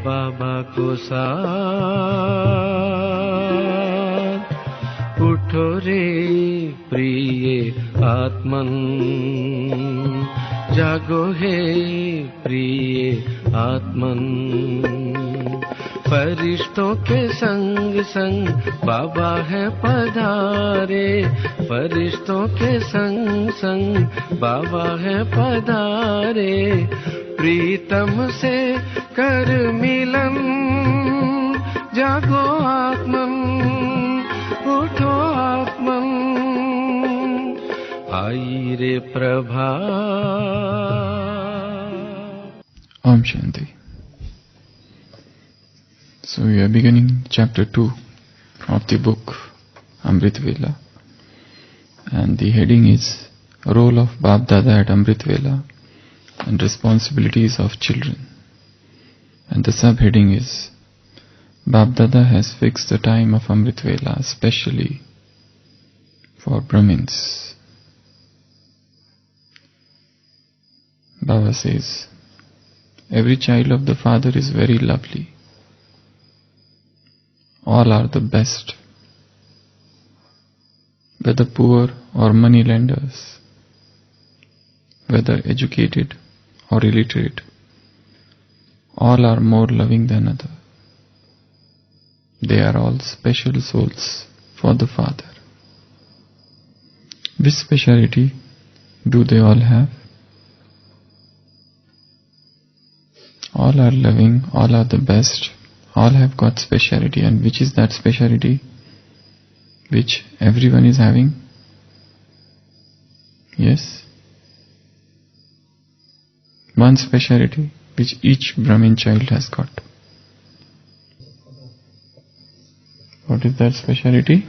बाबा को साथ उठो रे प्रिय आत्मन, जागो हे प्रिय आत्मन। फरिश्तों के संग संग बाबा है पधारे, फरिश्तों के संग संग बाबा है पधारे। प्रीतम से कर मिलन, जागो आत्मन, उठो आत्मन, आई रे Prabha. Om Shanti. So we are beginning chapter 2 of the book Amritvela, and the heading is Role of Bab Dada at Amritvela and Responsibilities of Children, and the subheading is Bab Dada has fixed the time of Amritvela specially for Brahmins. Baba says, every child of the Father is very lovely. All are the best, whether poor or money lenders, whether educated or illiterate, all are more loving than others. They are all special souls for the Father. Which speciality do they all have? All are loving, all are the best, all have got speciality. And which is that speciality which everyone is having? Yes? One speciality which each Brahmin child has got. What is that speciality?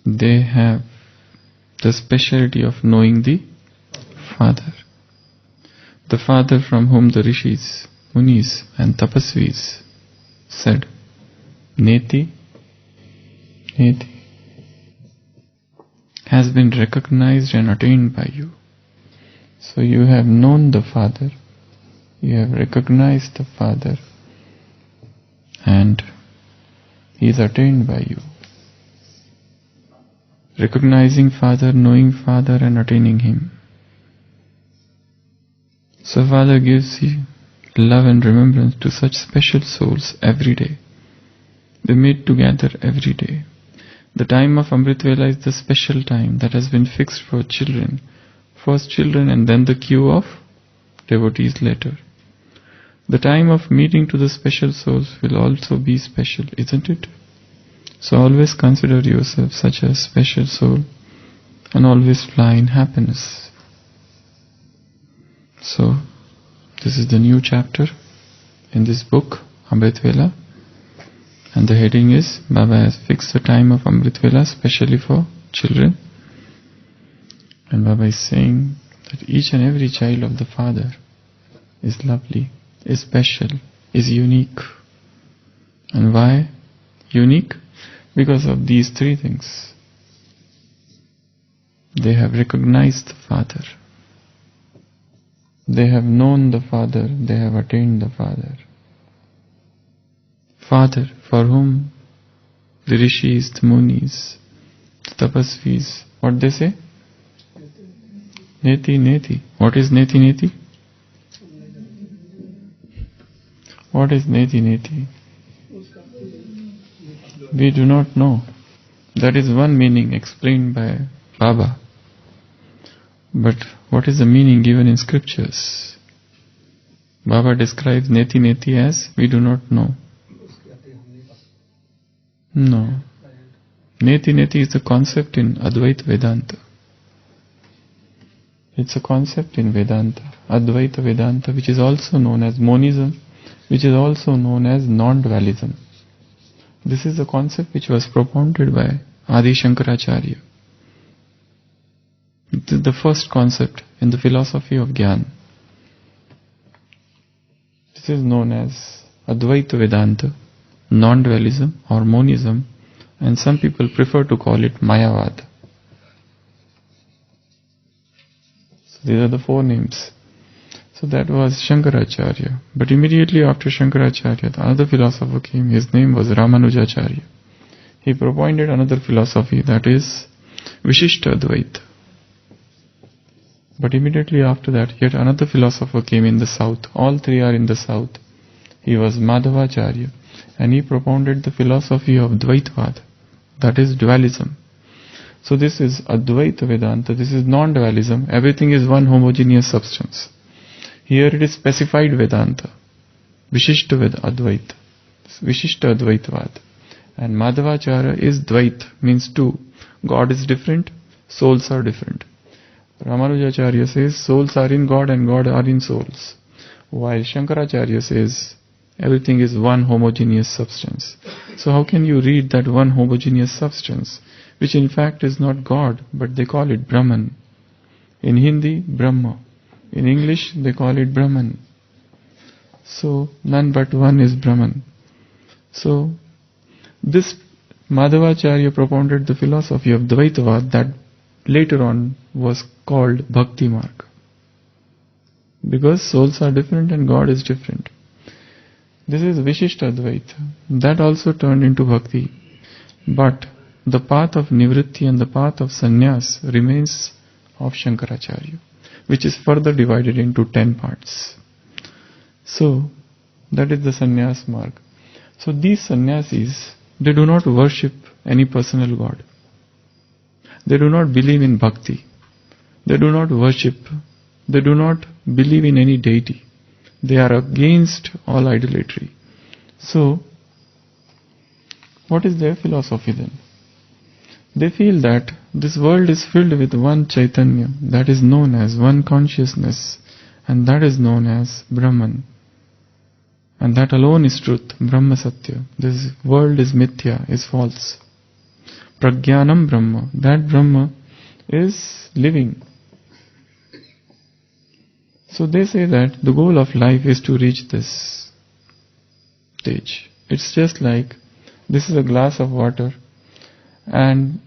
They have the speciality of knowing the Father. The Father from whom the Rishis, Munis and Tapasvis said, Neti, Neti, has been recognized and attained by you. So you have known the Father, you have recognized the Father, and He is attained by you. Recognizing Father, knowing Father and attaining Him. So Father gives you love and remembrance to such special souls every day. They meet together every day. The time of Amritvela is the special time that has been fixed for children. First children and then the queue of devotees later. The time of meeting to the special souls will also be special, isn't it? So always consider yourself such a special soul and always fly in happiness. So, this is the new chapter in this book, Amritvela, and the heading is Baba has fixed the time of Amritvela specially for children. And Baba is saying that each and every child of the Father is lovely, is special, is unique. And why unique? Because of these three things. They have recognized the Father. They have known the Father, they have attained the Father. Father, for whom the Rishis, the Munis, the Tapasvis, what they say? Neti, Neti. What is Neti, Neti? What is Neti, Neti? We do not know. That is one meaning explained by Baba. But what is the meaning given in scriptures? Baba describes Neti Neti as we do not know. No. Neti Neti is the concept in Advaita Vedanta. It's a concept in Vedanta, Advaita Vedanta, which is also known as monism, which is also known as non-dualism. This is the concept which was propounded by Adi Shankaracharya. It is the first concept in the philosophy of Gyan. This is known as Advaita Vedanta, non-dualism or monism, and some people prefer to call it Mayavad. So these are the four names. So that was Shankaracharya. But immediately after Shankaracharya, another philosopher came. His name was Ramanujacharya. He propounded another philosophy, that is Vishishta Advaita. But immediately after that, yet another philosopher came in the south. All three are in the south. He was Madhavacharya, and he propounded the philosophy of Dvaitvad, that is dualism. So this is Advaita Vedanta, this is non-dualism, everything is one homogeneous substance. Here it is specified Vedanta, Vishishta Advaita, Vishishta Advaitvad. And Madhavacharya is Dvait, means two. God is different, souls are different. Ramanujacharya says souls are in God and God are in souls. While Shankaracharya says everything is one homogeneous substance. So how can you read that one homogeneous substance, which in fact is not God, but they call it Brahman. In Hindi, Brahma. In English, they call it Brahman. So none but one is Brahman. So this Madhavacharya propounded the philosophy of Dvaitavad that later on was called Bhakti Marg. Because souls are different and God is different. This is Vishishta Advaita. That also turned into Bhakti. But the path of Nivritti and the path of Sannyas remains of Shankaracharya, which is further divided into 10 parts. So, that is the Sannyas Marg. So these Sannyasis, they do not worship any personal God. They do not believe in Bhakti. They do not worship. They do not believe in any deity. They are against all idolatry. So, what is their philosophy then? They feel that this world is filled with one Chaitanya, that is known as one consciousness, and that is known as Brahman. And that alone is truth, Brahma Satya. This world is mithya, is false. Prajnanam Brahma, that Brahma is living. So they say that the goal of life is to reach this stage. It's just like this is a glass of water and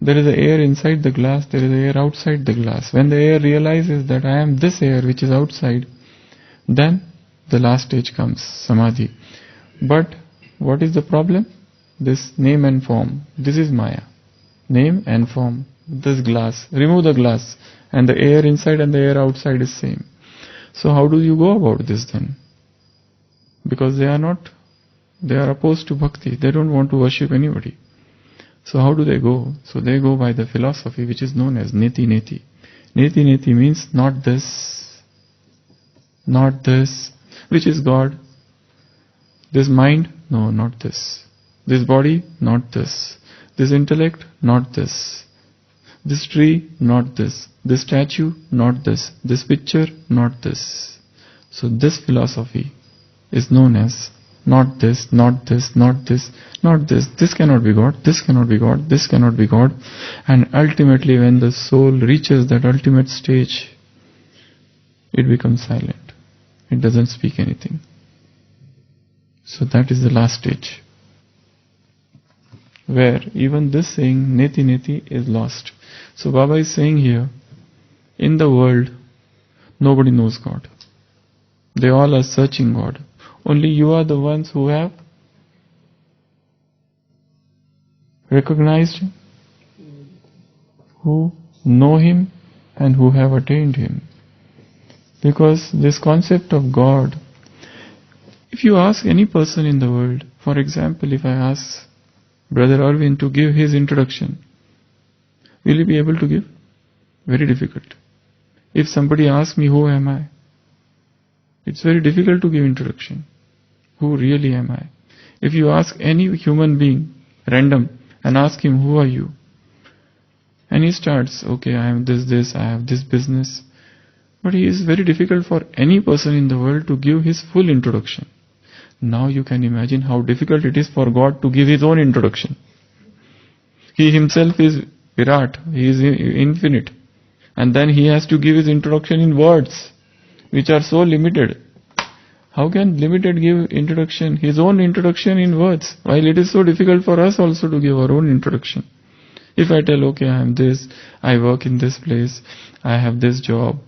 there is air inside the glass, there is air outside the glass. When the air realizes that I am this air which is outside, then the last stage comes, Samadhi. But what is the problem? This name and form. This is Maya. Name and form. This glass. Remove the glass and the air inside and the air outside is same. So how do you go about this then? Because they are opposed to bhakti. They don't want to worship anybody. So how do they go? So they go by the philosophy which is known as Neti Neti. Neti Neti means not this, not this. Which is God? This mind? No, not this. This body? Not this. This intellect? Not this. This tree? Not this. This statue? Not this. This picture? Not this. So this philosophy is known as not this, not this, not this, not this. This cannot be God. This cannot be God. This cannot be God. And ultimately when the soul reaches that ultimate stage, it becomes silent. It doesn't speak anything. So that is the last stage, where even this saying Neti Neti is lost. So Baba is saying here, in the world, nobody knows God. They all are searching God. Only you are the ones who have recognized Him, who know Him, and who have attained Him. Because this concept of God, if you ask any person in the world, for example, if I ask Brother Arvind to give his introduction, will he be able to give? Very difficult. If somebody asks me, who am I? It's very difficult to give introduction. Who really am I? If you ask any human being, random, and ask him, who are you? And he starts, okay, I am this, I have this business. But it is very difficult for any person in the world to give his full introduction. Now you can imagine how difficult it is for God to give His own introduction. He Himself is Virat, He is infinite. And then He has to give His introduction in words, which are so limited. How can limited give introduction, His own introduction in words, while it is so difficult for us also to give our own introduction? If I tell, okay, I am this, I work in this place, I have this job,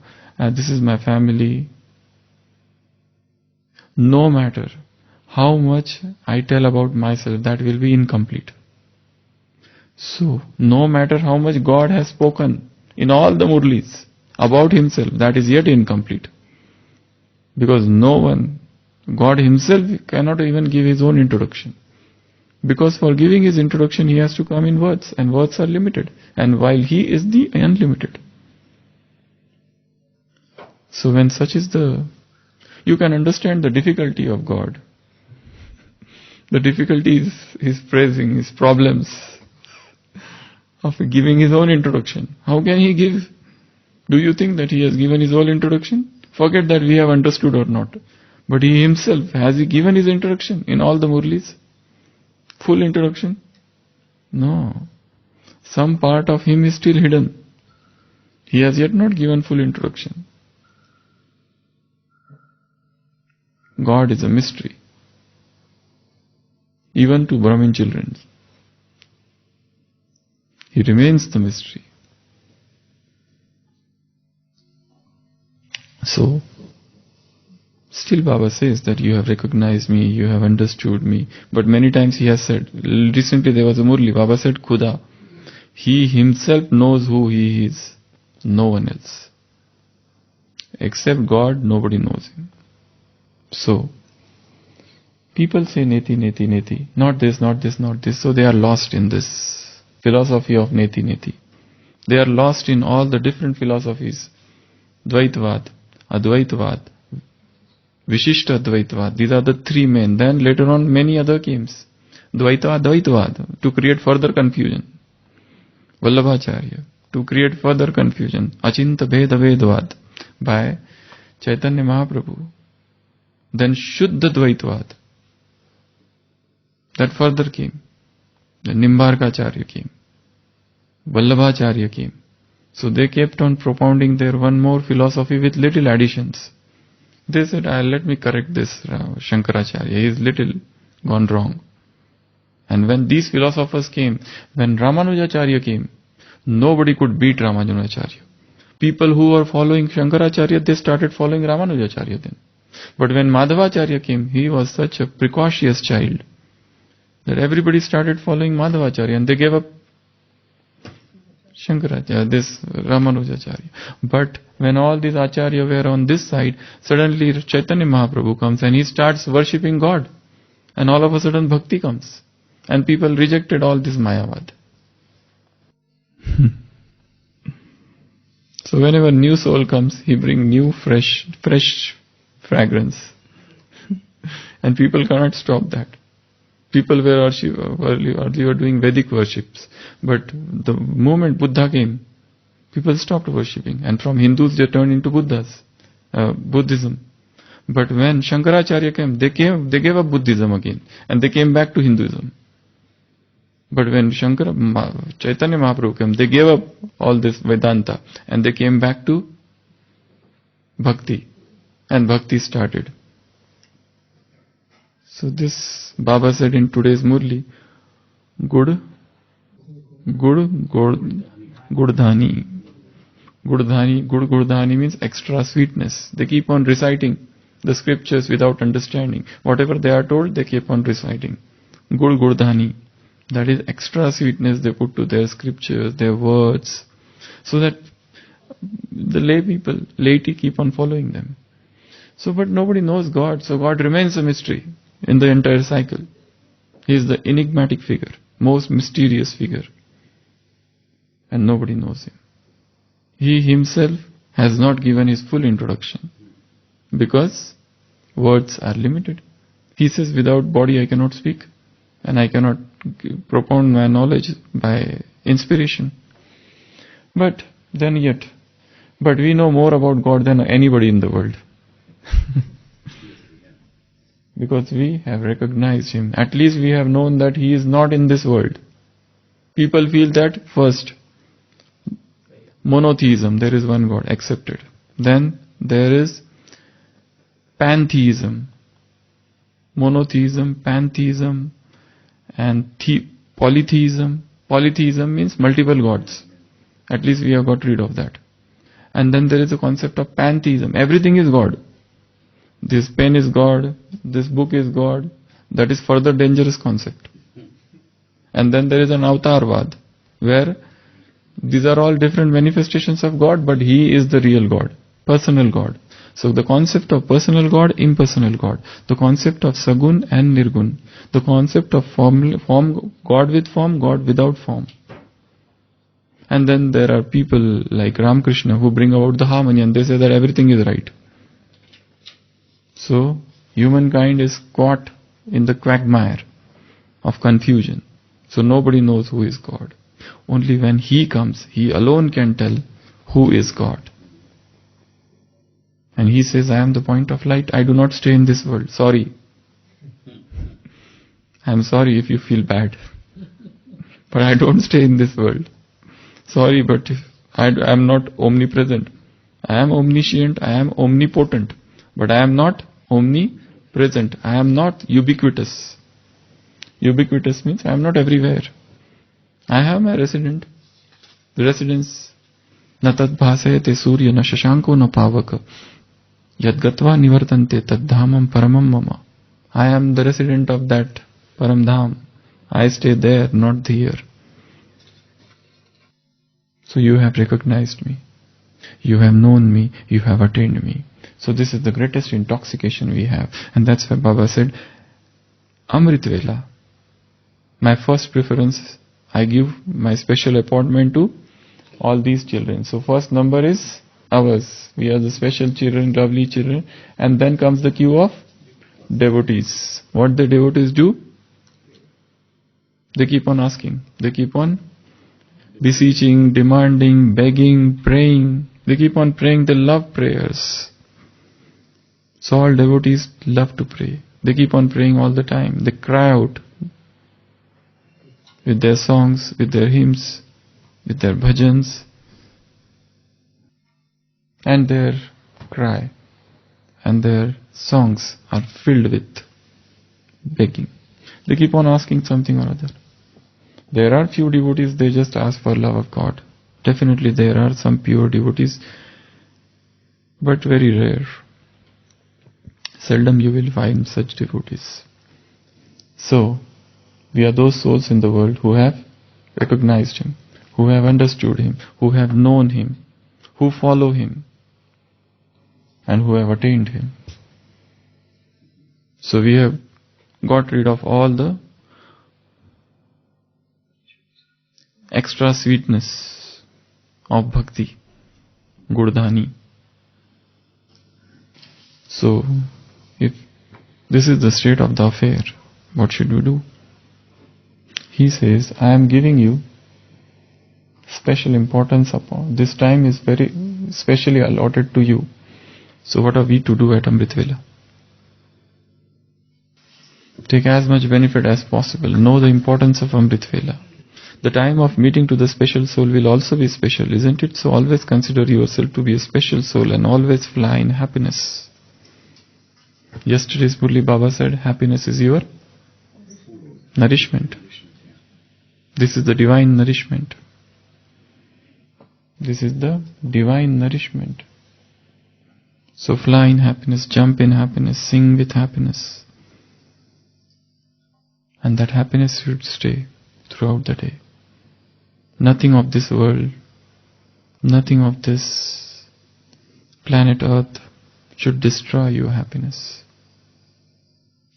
this is my family. No matter how much I tell about myself, that will be incomplete. So, no matter how much God has spoken in all the Murlis about Himself, that is yet incomplete. Because no one, God Himself cannot even give His own introduction. Because for giving His introduction, He has to come in words, and words are limited. And while He is the unlimited. So when such is you can understand the difficulty of God. The difficulty is His praising, His problems of giving His own introduction. How can He give? Do you think that He has given His own introduction? Forget that we have understood or not. But He Himself, has He given His introduction in all the Murlis? Full introduction? No. Some part of Him is still hidden. He has yet not given full introduction. God is a mystery. Even to Brahmin children. He remains the mystery. So, still Baba says that you have recognized me, you have understood me. But many times he has said, recently there was a Murli, Baba said, Khuda. He himself knows who he is. No one else. Except God, nobody knows him. So, people say neti, neti, neti. Not this, not this, not this. So they are lost in this philosophy of neti, neti. They are lost in all the different philosophies. Dvaitvad, Advaitvad, Vishishta Advaitvad. These are the three main. Then later on many other came. Dvaita Advaitvad, to create further confusion. Vallabhacharya, to create further confusion. Achinta Bheda Vedvad, by Chaitanya Mahaprabhu. Then Shuddha Dvaitvad, that further came. Then Nimbarkacharya came. Vallabhacharya came. So they kept on propounding their one more philosophy with little additions. They said, let me correct this Shankaracharya, he is little gone wrong. And when these philosophers came, when Ramanujacharya came, nobody could beat Ramanujacharya. People who were following Shankaracharya, they started following Ramanujacharya then. But when Madhavacharya came, he was such a precocious child that everybody started following Madhavacharya and they gave up Shankaracharya, this Ramanujacharya. But when all these Acharya were on this side, suddenly Chaitanya Mahaprabhu comes and he starts worshipping God. And all of a sudden bhakti comes. And people rejected all this Mayavad. So whenever new soul comes, he brings new fresh fragrance. And people cannot stop that. People were earlier doing Vedic worships. But the moment Buddha came, people stopped worshipping. And from Hindus they turned into Buddhism. But when Shankaracharya came, they gave up Buddhism again. And they came back to Hinduism. But when Chaitanya Mahaprabhu came, they gave up all this Vedanta. And they came back to Bhakti. And Bhakti started. So this Baba said in today's Murli, Gurdhani. Gurdhani means extra sweetness. They keep on reciting the scriptures without understanding. Whatever they are told, they keep on reciting. Gurdhani. That is extra sweetness they put to their scriptures, their words, so that the laity keep on following them. So, but nobody knows God, so God remains a mystery in the entire cycle. He is the enigmatic figure, most mysterious figure. And nobody knows Him. He Himself has not given His full introduction, because words are limited. He says, without body I cannot speak, and I cannot propound my knowledge by inspiration. But we know more about God than anybody in the world. Because we have recognized Him. At least we have known that He is not in this world. People feel that first, monotheism, there is one God, accepted. Then there is pantheism. Monotheism, pantheism, and polytheism. Polytheism means multiple gods. At least we have got rid of that. And then there is a concept of pantheism. Everything is God. This pen is God, this book is God. That is further dangerous concept. And then there is an avatarvad, where these are all different manifestations of God, but He is the real God, personal God. So the concept of personal God, impersonal God, the concept of Sagun and Nirgun, the concept of form, God with form, God without form. And then there are people like Ramakrishna who bring about the harmony, and they say that everything is right. So humankind is caught in the quagmire of confusion. So nobody knows who is God. Only when He comes, He alone can tell who is God. And He says, I am the point of light. I do not stay in this world. Sorry. I am sorry if you feel bad. But I don't stay in this world. Sorry, but I am not omnipresent. I am omniscient. I am omnipotent. But I am not omnipresent. I am not ubiquitous. Ubiquitous means I am not everywhere. I have my residence. Na tad bhasayate surya na shashanko na pavaka yadgatva nivartante tad dhamam paramam mama. I am the resident of that param dham. I stay there, not here. So you have recognized me. You have known me. You have attained me. So this is the greatest intoxication we have. And that's why Baba said, Amritvela, my first preference, I give my special appointment to all these children. So first number is ours. We are the special children, lovely children. And then comes the queue of devotees. What the devotees do? They keep on asking. They keep on beseeching, demanding, begging, praying. They keep on praying. They love prayers. So all devotees love to pray. They keep on praying all the time. They cry out with their songs, with their hymns, with their bhajans, and their cry and their songs are filled with begging. They keep on asking something or other. There are few devotees, they just ask for love of God. Definitely there are some pure devotees, but very rare. Seldom you will find such devotees. So, we are those souls in the world who have recognized Him, who have understood Him, who have known Him, who follow Him, and who have attained Him. So we have got rid of all the extra sweetness of bhakti, gurdhani. So, if this is the state of the affair, what should we do? He says, I am giving you special importance upon. This time is very specially allotted to you. So what are we to do at Amritvela? Take as much benefit as possible. Know the importance of Amritvela. The time of meeting to the special soul will also be special, isn't it? So always consider yourself to be a special soul and always fly in happiness. Yesterday's Murli Baba said, happiness is your nourishment. This is the divine nourishment. This is the divine nourishment. So fly in happiness, jump in happiness, sing with happiness. And that happiness should stay throughout the day. Nothing of this world, nothing of this planet Earth should destroy your happiness.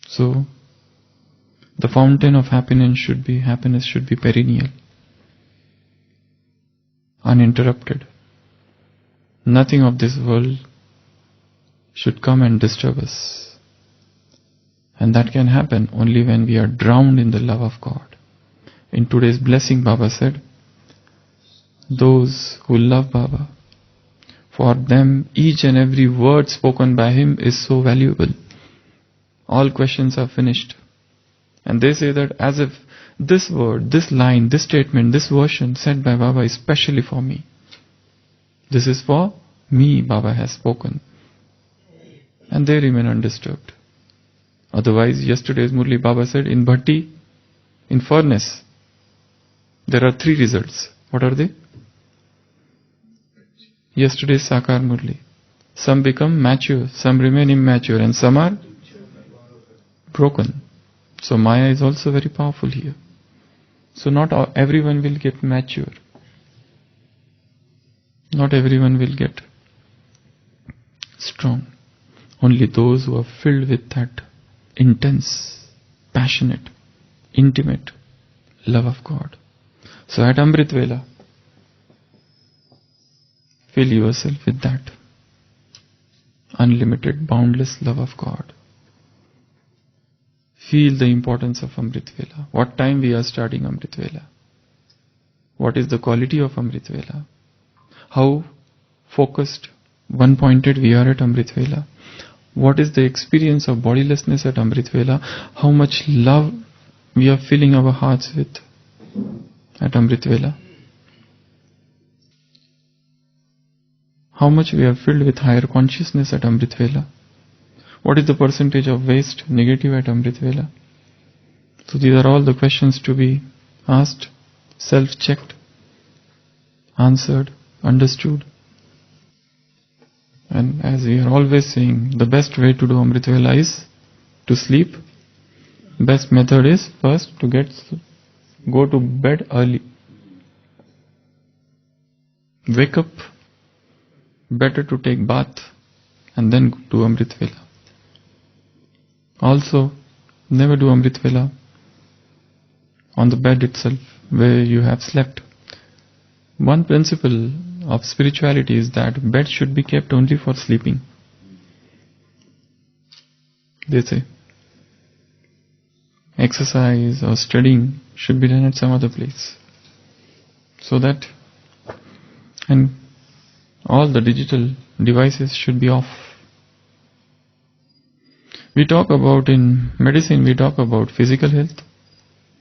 So, the fountain of happiness should be perennial, uninterrupted. Nothing of this world should come and disturb us. And that can happen only when we are drowned in the love of God. In today's blessing, Baba said, those who love Baba, for them each and every word spoken by him is so valuable. All questions are finished. And they say that as if this word, this line, this statement, this version said by Baba is specially for me. This is for me, Baba has spoken. And they remain undisturbed. Otherwise, yesterday's Murli Baba said, in bhatti, in furnace, there are 3 results. What are they? Yesterday's Sakar Murli. Some become mature, some remain immature, and some are broken. So Maya is also very powerful here. So not everyone will get mature. Not everyone will get strong. Only those who are filled with that intense, passionate, intimate love of God. So at Amritvela, fill yourself with that unlimited, boundless love of God. Feel the importance of Amritvela. What time we are starting Amritvela? What is the quality of Amritvela? How focused, one-pointed we are at Amritvela? What is the experience of bodilessness at Amritvela? How much love we are filling our hearts with at Amritvela? How much we are filled with higher consciousness at Amritvela? What is the percentage of waste, negative at Amritvela? So these are all the questions to be asked, self-checked, answered, understood. And as we are always saying, the best way to do Amritvela is to sleep. Best method is first to go to bed early. Wake up, better to take bath and then do Amritvela. Also, never do Amritvela on the bed itself where you have slept. One principle of spirituality is that bed should be kept only for sleeping. They say exercise or studying should be done at some other place. So that, and all the digital devices should be off. We talk about, in medicine, we talk about physical health,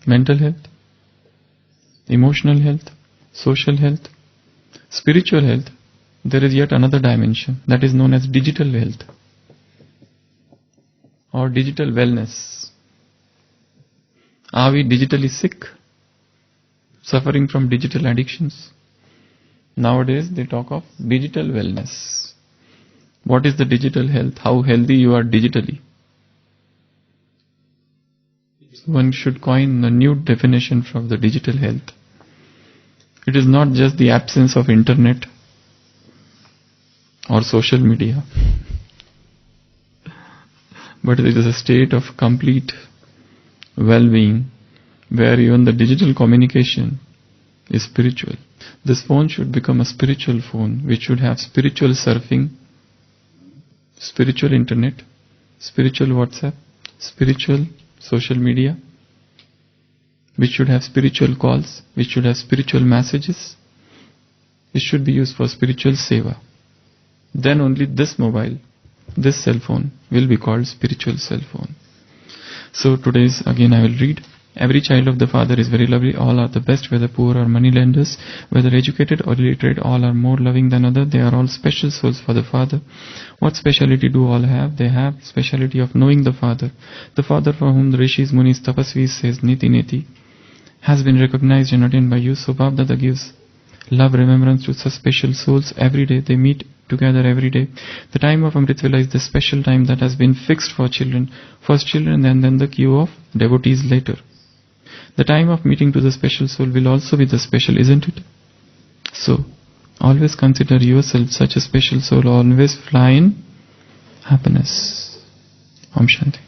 mental health, emotional health, social health, spiritual health. There is yet another dimension that is known as digital health or digital wellness. Are we digitally sick, suffering from digital addictions? Nowadays they talk of digital wellness. What is the digital health? How healthy you are digitally? One should coin a new definition for the digital health. It is not just the absence of internet or social media, but it is a state of complete well-being where even the digital communication is spiritual. This phone should become a spiritual phone which should have spiritual surfing, spiritual internet, spiritual WhatsApp, spiritual social media, which should have spiritual calls, which should have spiritual messages. It should be used for spiritual seva. Then only this mobile, this cell phone will be called spiritual cell phone. So today's, again I will read. Every child of the Father is very lovely. All are the best, whether poor or money lenders, whether educated or illiterate, all are more loving than others. They are all special souls for the Father. What speciality do all have? They have speciality of knowing the Father. The Father for whom the Rishis, Munis, Tapasvis says Niti Niti has been recognized and attained by you. So Bapdada gives love, remembrance to such special souls every day. They meet together every day. The time of Amritvela is the special time that has been fixed for children. First children and then the queue of devotees later. The time of meeting to the special soul will also be the special, isn't it? So, always consider yourself such a special soul, always fly in happiness. Om Shanti.